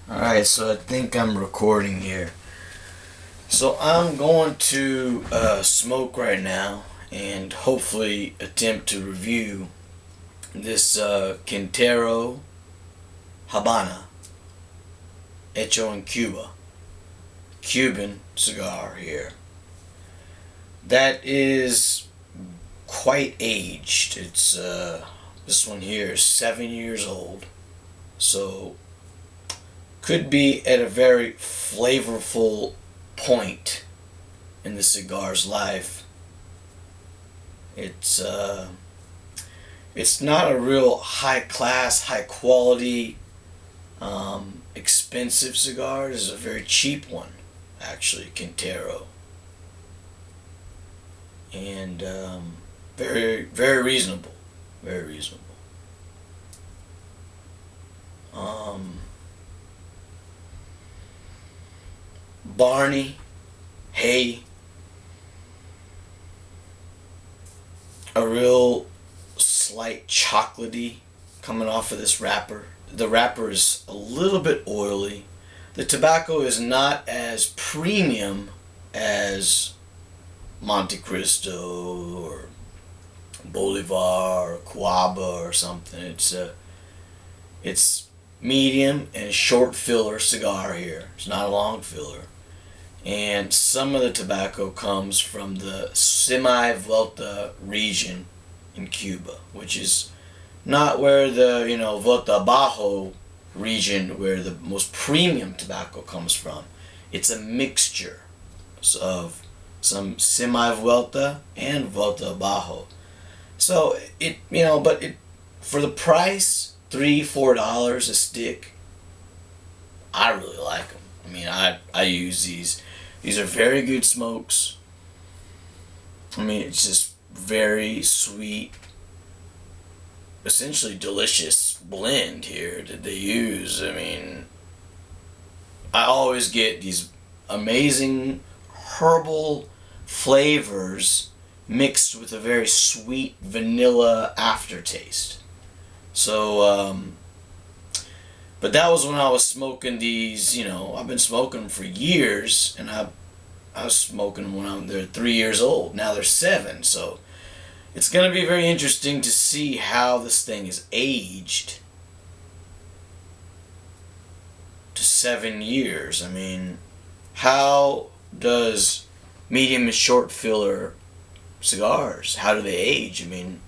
Alright, so I think I'm recording here. So I'm going to smoke right now and hopefully attempt to review this Quintero Habana Hecho en Cuba Cuban cigar here. That is quite aged. It's this one here is 7 years old. So could be at a very flavorful point in the cigar's life. It's not a real high class, high quality, expensive cigar. This is a very cheap one, actually, Quintero, and very very reasonable, very reasonable. Um, Barney, hay, a real slight chocolatey coming off of this wrapper. The wrapper is a little bit oily. The tobacco is not as premium as Monte Cristo or Bolivar or Cuaba or something. It's medium and short filler cigar here. It's not a long filler. And some of the tobacco comes from the Semi-Vuelta region in Cuba, which is not where the, Vuelta Bajo region, where the most premium tobacco comes from. It's a mixture of some Semi-Vuelta and Vuelta Bajo. So for the price, $3-4 a stick, I really like them. I mean, I use these. These are very good smokes. I mean, it's just very sweet, essentially delicious blend here that they use. I mean, I always get these amazing herbal flavors mixed with a very sweet vanilla aftertaste. So, but that was when I was smoking these, I've been smoking them for years, and I was smoking them when they're 3 years old. Now they're 7, so it's going to be very interesting to see how this thing is aged to 7 years. I mean, how does medium and short filler cigars, how do they age? I mean,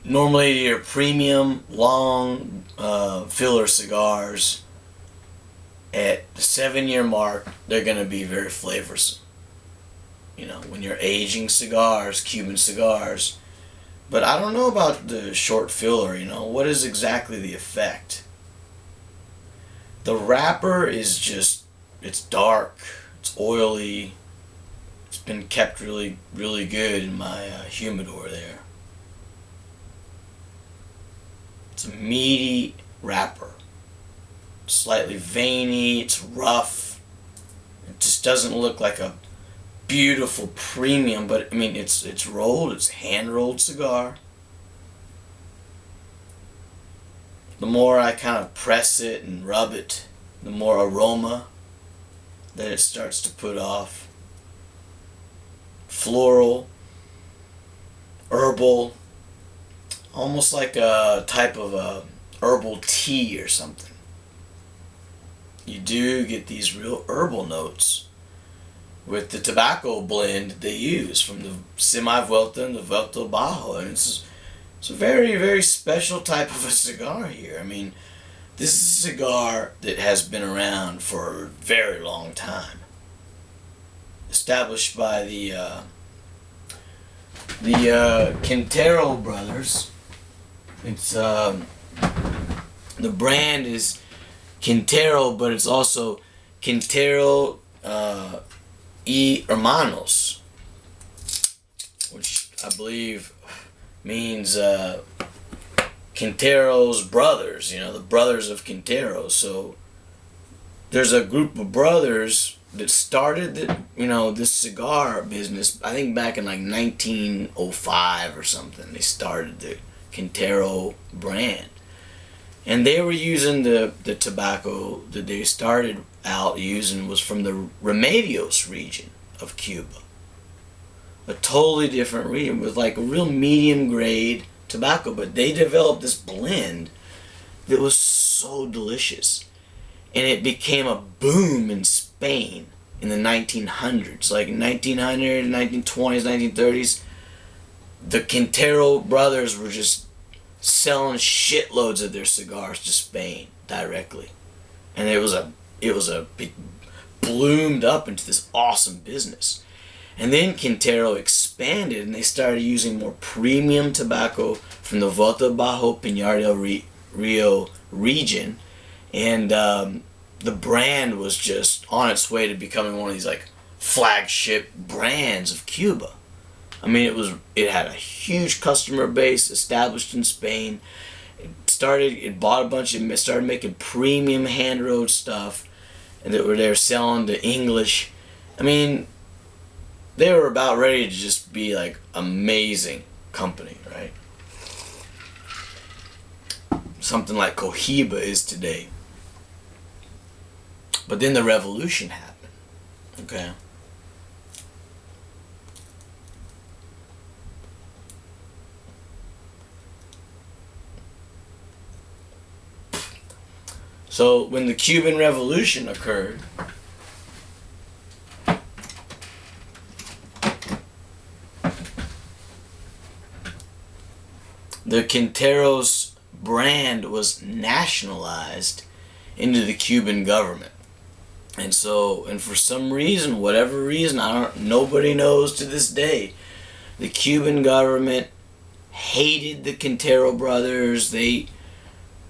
normally your premium long filler cigars at the 7-year mark, they're going to be very flavorsome. When you're aging cigars, Cuban cigars. But I don't know about the short filler, what is exactly the effect? The wrapper is just, it's dark, it's oily, it's been kept really, really good in my humidor there. It's a meaty wrapper. Slightly veiny, it's rough. It just doesn't look like a beautiful premium, but I mean it's rolled, it's hand rolled cigar. The more I kind of press it and rub it, the more aroma that it starts to put off. Floral, herbal, almost like a type of a herbal tea or something. You do get these real herbal notes with the tobacco blend they use from the Semi-Vuelta and the Vuelta Bajo. And it's a very, very special type of a cigar here. I mean, this is a cigar that has been around for a very long time. Established by the Quintero brothers. It's the brand is Quintero, but it's also Quintero y Hermanos, which I believe means Quintero's brothers, the brothers of Quintero. So there's a group of brothers that started this cigar business, I think back in like 1905 or something. They started the Quintero brand. And they were using the tobacco that they started out using was from the Remedios region of Cuba. A totally different region with like a real medium grade tobacco. But they developed this blend that was so delicious. And it became a boom in Spain in the 1900s. Like 1900, 1920s, 1930s. The Quintero brothers were just selling shitloads of their cigars to Spain directly. And it was a big, bloomed up into this awesome business. And then Quintero expanded and they started using more premium tobacco from the Volta Bajo Pinar del Rio region. And the brand was just on its way to becoming one of these like flagship brands of Cuba. I mean, it had a huge customer base established in Spain. It bought a bunch of, it started making premium hand-rolled stuff, and they were selling to English. I mean, they were about ready to just be like amazing company, right? Something like Cohiba is today. But then the revolution happened, okay? So when the Cuban Revolution occurred, the Quintero's brand was nationalized into the Cuban government. And for some reason, whatever reason, nobody knows to this day, the Cuban government hated the Quintero brothers. They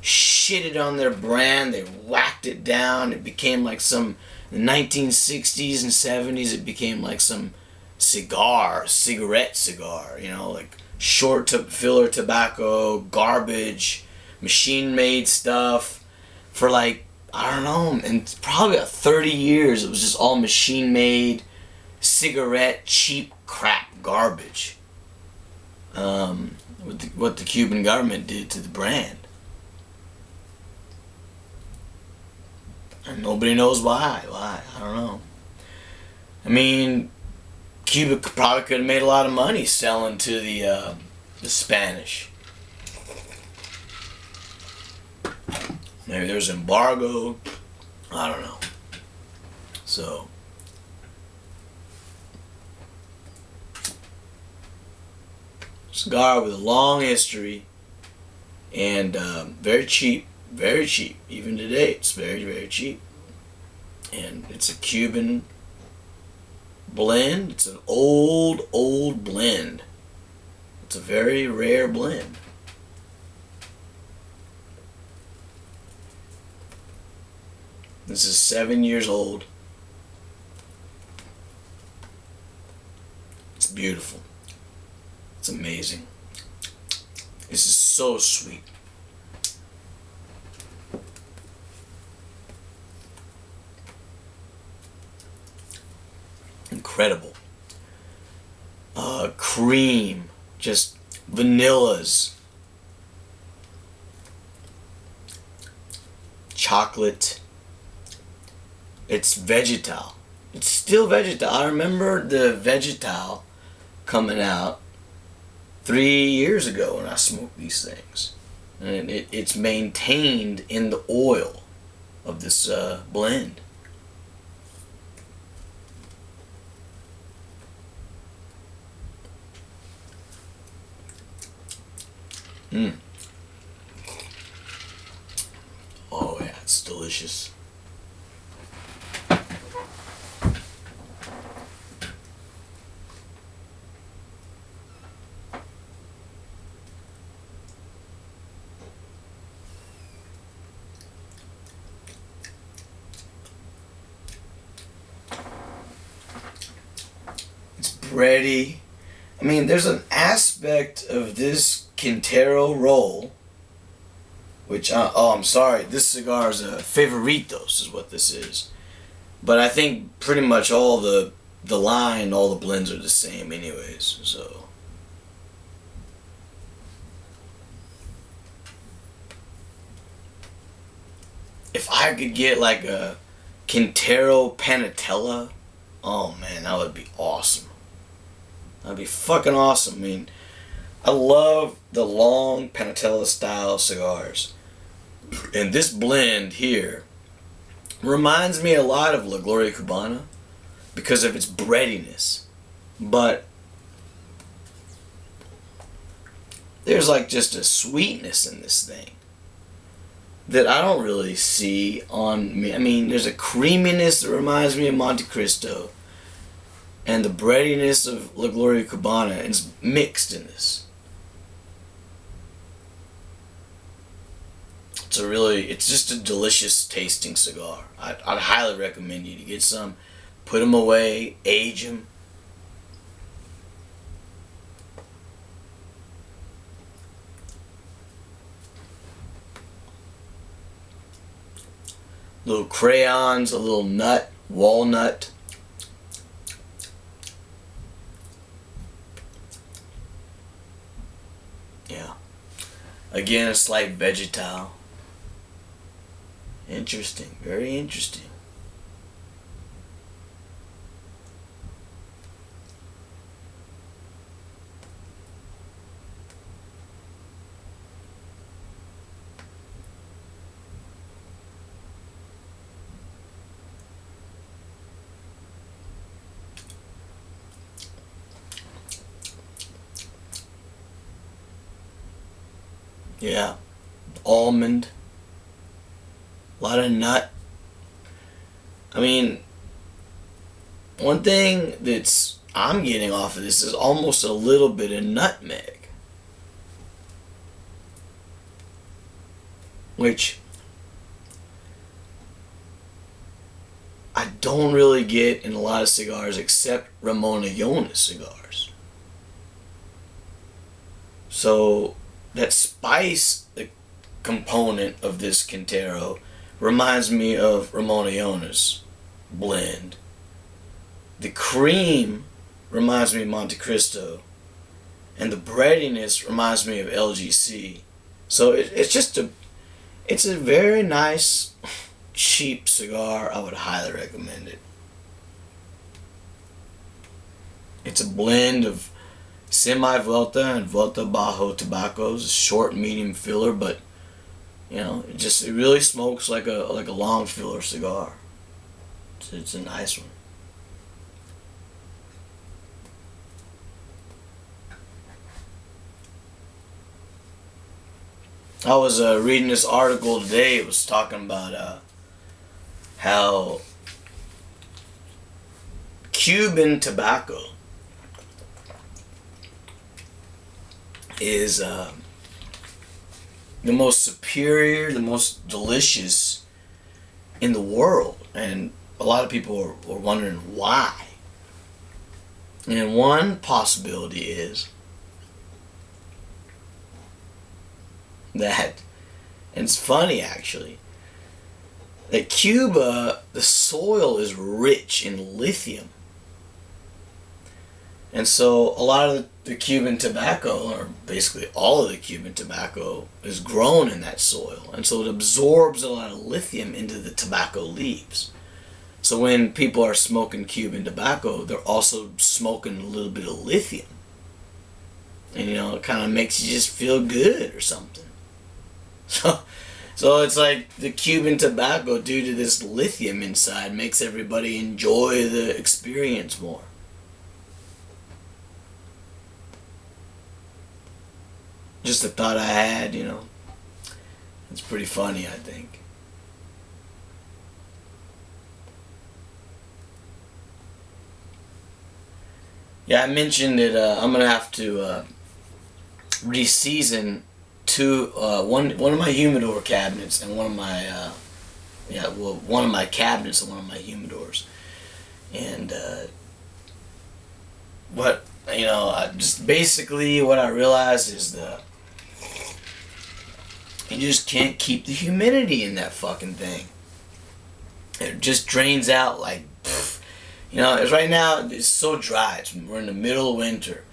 shitted on their brand. They whacked it down. It became like in the 1960s and 70s, it became like some cigarette cigar, like short filler tobacco, garbage, machine-made stuff for like, I don't know, and probably 30 years it was just all machine-made cigarette cheap crap garbage. What the Cuban government did to the brand. And nobody knows why. I don't know. I mean, Cuba probably could have made a lot of money selling to the Spanish. Maybe there's embargo. I don't know. So, cigar with a long history and very cheap. Very cheap. Even today, it's very, very cheap. And it's a Cuban blend. It's an old blend. It's a very rare blend. This is 7 years old. It's beautiful. It's amazing. This is so sweet. Incredible. Cream, just vanillas, chocolate. It's vegetal. It's still vegetal. I remember the vegetal coming out 3 years ago when I smoked these things, and it's maintained in the oil of this blend. Oh yeah, it's delicious. It's bready. I mean, there's an aspect of this Quintero roll, which, I'm sorry, this cigar is a Favoritos is what this is. But I think pretty much all the line, all the blends are the same anyways, so. if I could get like a Quintero Panatella, oh man, that would be awesome. That'd be fucking awesome. I mean, I love the long Panatella style cigars. And this blend here reminds me a lot of La Gloria Cubana because of its breadiness. But there's like just a sweetness in this thing that I don't really see on me. I mean, there's a creaminess that reminds me of Monte Cristo, and the breadiness of La Gloria Cubana is mixed in this. It's just a delicious tasting cigar. I'd highly recommend you to get some, put them away, age them. Little crayons, a little nut, walnut. Yeah. Again, a slight vegetal. Interesting. Very interesting. Yeah. Almond. A lot of nut. I mean, one thing I'm getting off of this is almost a little bit of nutmeg. Which I don't really get in a lot of cigars except Ramon Allones cigars. So that spice component of this Quintero reminds me of Ramon Allones blend. The cream reminds me of Monte Cristo, and the breadiness reminds me of LGC. So it's a very nice, cheap cigar. I would highly recommend it. It's a blend of semi-Vuelta and Vuelta Bajo tobaccos, short, medium filler, but you know, it really smokes like a long filler cigar. It's a nice one. I was reading this article today. It was talking about how Cuban tobacco is the most superior, the most delicious in the world. And a lot of people are wondering why. And one possibility is that, and it's funny actually, that Cuba, the soil is rich in lithium. And so a lot of the Cuban tobacco, or basically all of the Cuban tobacco, is grown in that soil. And so it absorbs a lot of lithium into the tobacco leaves. So when people are smoking Cuban tobacco, they're also smoking a little bit of lithium. And you know, it kind of makes you just feel good or something. So it's like the Cuban tobacco, due to this lithium inside, makes everybody enjoy the experience more. Just a thought I had, you know. It's pretty funny, I think. Yeah, I mentioned that I'm gonna have to reseason one of my humidor cabinets and one of my one of my cabinets and one of my humidors. And just basically what I realized is that you just can't keep the humidity in that fucking thing. It just drains out like, you know, it's right now, it's so dry. We're in the middle of winter,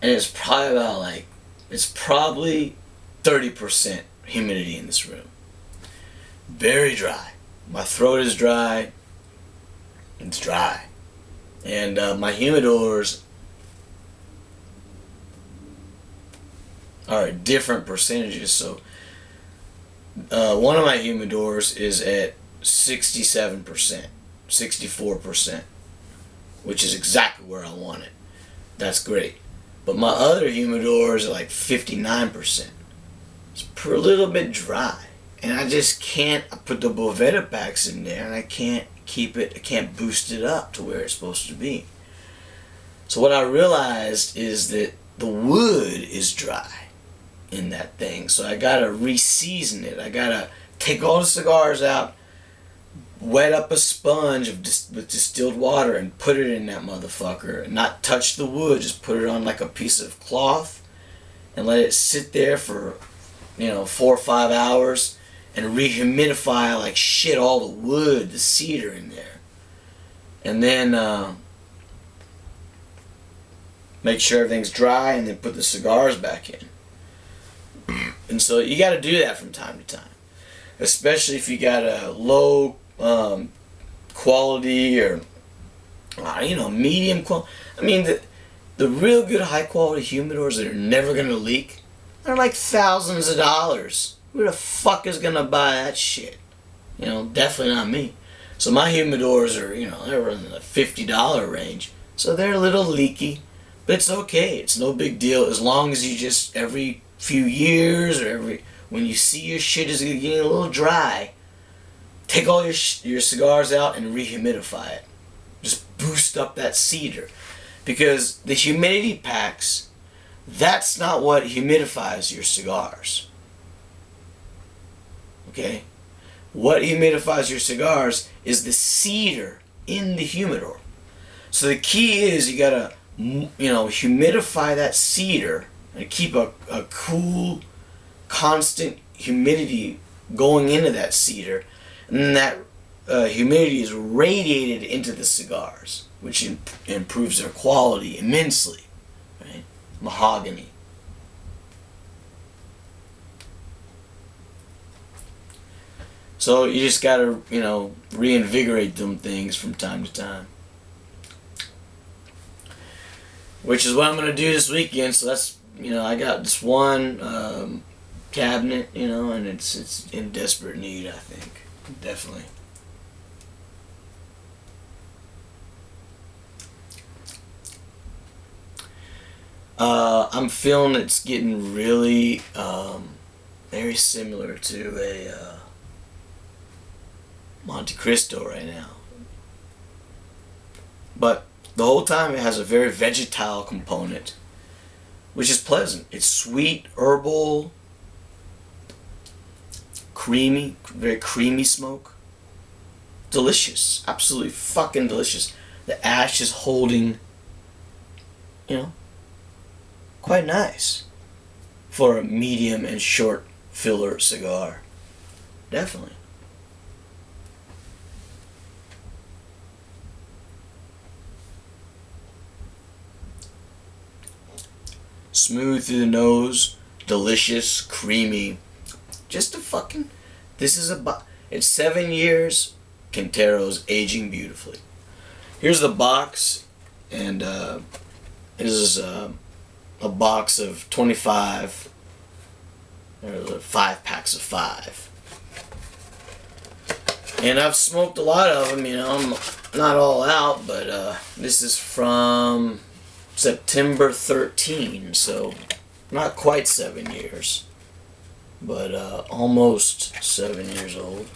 and it's probably 30% humidity in this room. Very dry. My throat is dry. It's dry. And my humidors are at different percentages. So one of my humidors is at 67%, 64%, which is exactly where I want it. That's great. But my other humidors are like 59%. It's a little bit dry. And I just can't, I put the Boveda packs in there and I can't keep it, I can't boost it up to where it's supposed to be. So what I realized is that the wood is dry in that thing. So I gotta re-season it. I gotta take all the cigars out, wet up a sponge with distilled water and put it in that motherfucker. And not touch the wood, just put it on like a piece of cloth and let it sit there for, 4 or 5 hours and rehumidify like shit all the wood, the cedar in there. And then make sure everything's dry and then put the cigars back in. And so you got to do that from time to time, especially if you got a low quality or medium quality. I mean, the real good high quality humidors that are never going to leak, they're like thousands of dollars. Who the fuck is going to buy that shit? Definitely not me. So my humidors are, they're in the $50 range. So they're a little leaky, but it's okay. It's no big deal as long as you just every few years or when you see your shit is getting a little dry, take all your cigars out and rehumidify it. Just boost up that cedar. Because the humidity packs, that's not what humidifies your cigars. Okay? What humidifies your cigars is the cedar in the humidor. So the key is you gotta, humidify that cedar and keep a cool, constant humidity going into that cedar. And then that humidity is radiated into the cigars, which improves their quality immensely. Right? Mahogany. So you just gotta, reinvigorate them things from time to time. Which is what I'm gonna do this weekend. So that's, I got this one cabinet, and it's in desperate need, I think. Definitely. I'm feeling it's getting really very similar to a Monte Cristo right now. But the whole time it has a very vegetal component, which is pleasant. It's sweet, herbal, creamy, very creamy smoke. Delicious. Absolutely fucking delicious. The ash is holding, quite nice for a medium and short filler cigar. Definitely. Smooth through the nose, delicious, creamy. Just a fucking, it's 7 years. Quintero's aging beautifully. Here's the box, and this is a box of 25, or 5 packs of 5. And I've smoked a lot of them, I'm not all out, but this is from September 13, so not quite 7 years, but almost 7 years old.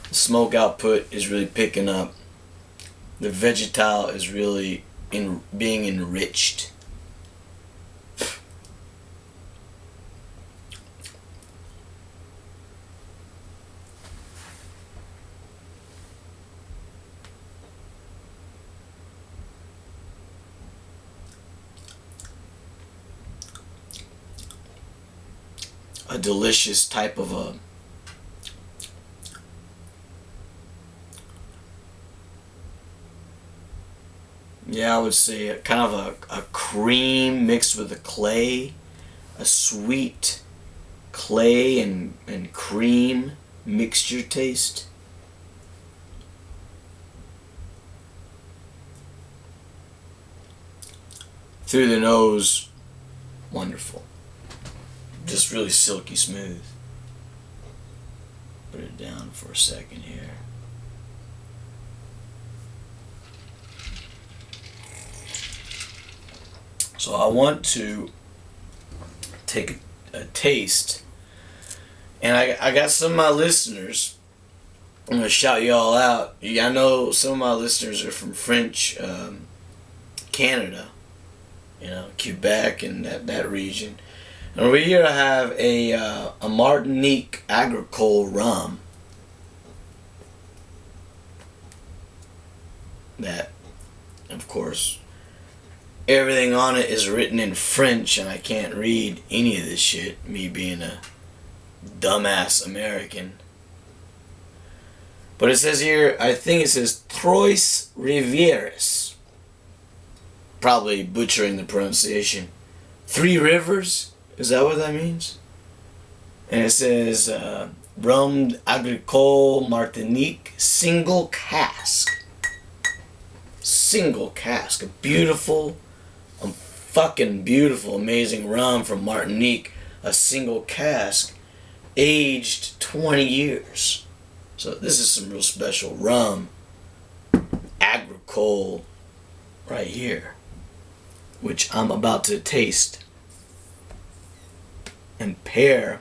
The smoke output is really picking up. The vegetal is really being enriched. A delicious type of a Yeah, I would say kind of a cream mixed with a clay, a sweet clay and cream mixture taste. Through the nose, wonderful. Just really silky smooth. Put it down for a second here. So I want to take a taste, and I got some of my listeners. I'm gonna shout you all out. I know some of my listeners are from French Canada, Quebec and that region. And over here I have a Martinique Agricole rum that, of course, everything on it is written in French, and I can't read any of this shit, me being a dumbass American. But it says here, I think it says Trois Rivières. Probably butchering the pronunciation. 3 rivers? Is that what that means? And it says Rhum Agricole Martinique single cask. Single cask. A beautiful, fucking beautiful, amazing rum from Martinique. A single cask. Aged 20 years. So this is some real special rum. Agricole right here, which I'm about to taste and pair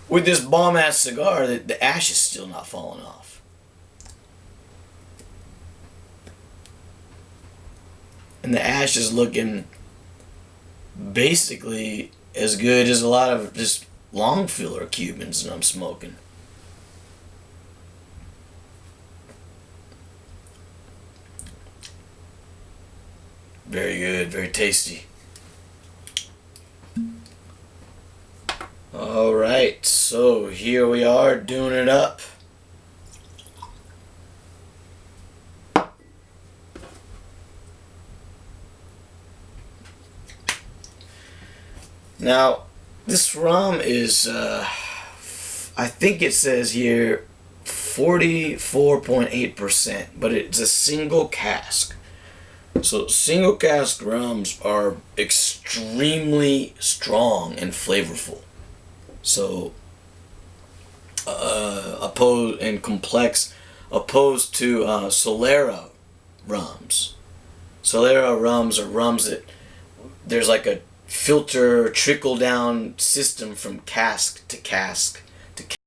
with this bomb ass cigar that the ash is still not falling off. And the ash is looking basically as good as a lot of just long filler Cubans that I'm smoking. Very good, very tasty. Alright, so here we are doing it up. Now, this rum is, I think it says here 44.8%, but it's a single cask. So single cask rums are extremely strong and flavorful. So opposed and complex, opposed to Solera rums. Solera rums are rums that there's like a filter trickle down system from cask to cask